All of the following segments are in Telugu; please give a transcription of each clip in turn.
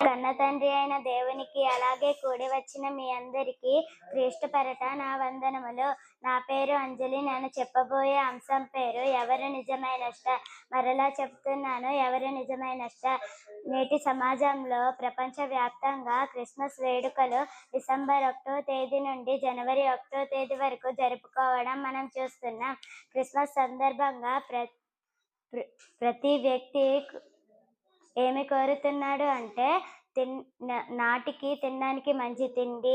కన్న తండ్రి అయిన దేవునికి అలాగే కూడి వచ్చిన మీ అందరికీ క్రీస్తు పేరట నా వందనములు. నా పేరు అంజలి. నేను చెప్పబోయే అంశం పేరు ఎవరు నిజమైన స్టార్. మరలా చెప్తున్నాను, ఎవరు నిజమైన స్టార్. నేటి సమాజంలో ప్రపంచవ్యాప్తంగా క్రిస్మస్ వేడుకలు డిసెంబర్ 1వ తేదీ నుండి జనవరి 1వ తేదీ వరకు జరుపుకోవడం మనం చూస్తున్నాం. క్రిస్మస్ సందర్భంగా ప్రతి వ్యక్తి ఏమి కోరుతున్నాడు అంటే నాటికి తినడానికి మంచి తిండి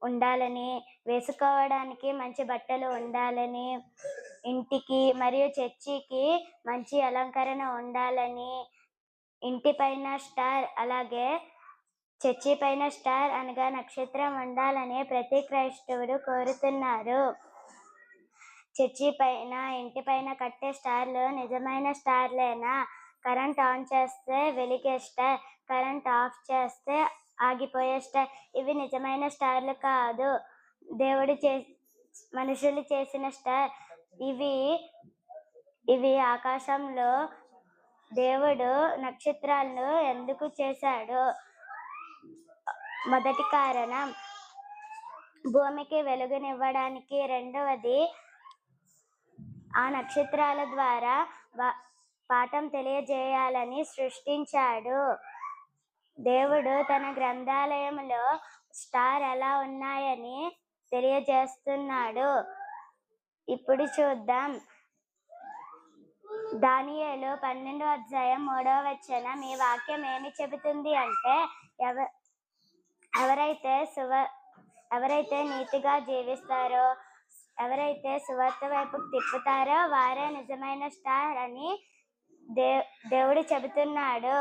ఉండాలని, వేసుకోవడానికి మంచి బట్టలు ఉండాలని, ఇంటికి మరియు చర్చికి మంచి అలంకరణ ఉండాలని, ఇంటి పైన స్టార్ అలాగే చర్చి పైన స్టార్ అనగా నక్షత్రం ఉండాలని ప్రతి క్రైస్తవుడు కోరుతున్నారు. చర్చి పైన ఇంటి పైన కట్టే స్టార్లు నిజమైన స్టార్లేనా? కరెంట్ ఆన్ చేస్తే వెలిగే స్టార్, కరెంట్ ఆఫ్ చేస్తే ఆగిపోయే స్టార్. ఇవి నిజమైన స్టార్లు కాదు, మనుషులు చేసిన స్టార్. ఇవి ఆకాశంలో దేవుడు నక్షత్రాలను ఎందుకు చేశాడు? మొదటి కారణం భూమికి వెలుగునివ్వడానికి, రెండవది ఆ నక్షత్రాల ద్వారా పాఠం తెలియజేయాలని సృష్టించాడు. దేవుడు తన గ్రంథాలయంలో స్టార్ ఎలా ఉన్నాయని తెలియజేస్తున్నాడు. ఇప్పుడు చూద్దాం. దానియేలు 12వ అధ్యాయం 3వ వచనం. ఈ వాక్యం ఏమి చెబుతుంది అంటే, ఎవరైతే నీతిగా జీవిస్తారో, ఎవరైతే సువార్త వైపు తిప్పుతారో వారే నిజమైన స్టార్ అని దేవుడు చెబుతున్నాడు.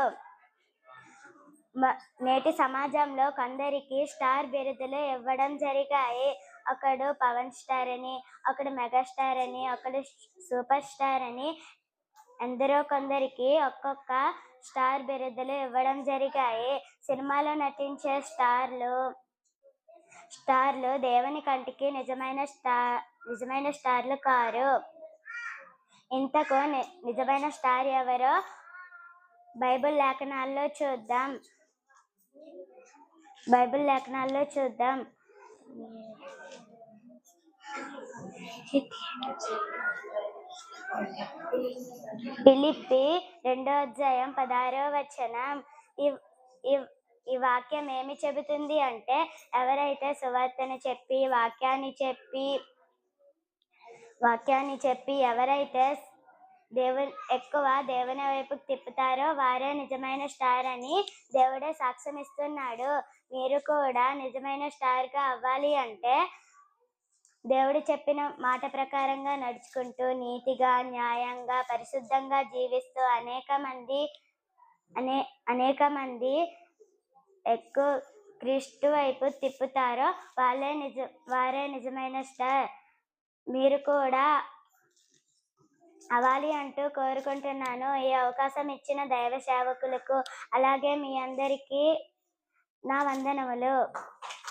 నేటి సమాజంలో కొందరికి స్టార్ బిరుదులు ఇవ్వడం జరిగాయి. ఒకడు పవన్ స్టార్ అని, ఒకడు మెగాస్టార్ అని, ఒకడు సూపర్ స్టార్ అని, ఎందరో కొందరికి ఒక్కొక్క స్టార్ బిరుదులు ఇవ్వడం జరిగాయి. సినిమాలో నటించే స్టార్లు దేవుని కంటికి నిజమైన స్టార్లు కారు. ఇంతకు నిజమైన స్టార్ ఎవరో బైబిల్ లేఖనాల్లో చూద్దాం. ఫిలిప్పీ 2వ అధ్యాయం 16వ వచనం. ఈ వాక్యం ఏమి చెబుతుంది అంటే, ఎవరైతే సువార్తను చెప్పి వాక్యాన్ని చెప్పి ఎవరైతే ఎక్కువ దేవుని వైపు తిప్పుతారో వారే నిజమైన స్టార్ అని దేవుడే సాక్ష్యం ఇస్తున్నాడు. మీరు కూడా నిజమైన స్టార్ గా అవ్వాలి అంటే దేవుడు చెప్పిన మాట ప్రకారంగా నడుచుకుంటూ, నీతిగా, న్యాయంగా, పరిశుద్ధంగా జీవిస్తూ అనేక మంది ఎక్కువ క్రీస్తు వైపు తిప్పుతారో వారే నిజమైన స్టార్. మీరు కూడా అవ్వాలి అంటూ కోరుకుంటున్నాను. ఈ అవకాశం ఇచ్చిన దైవ సేవకులకు అలాగే మీ అందరికీ నా వందనములు.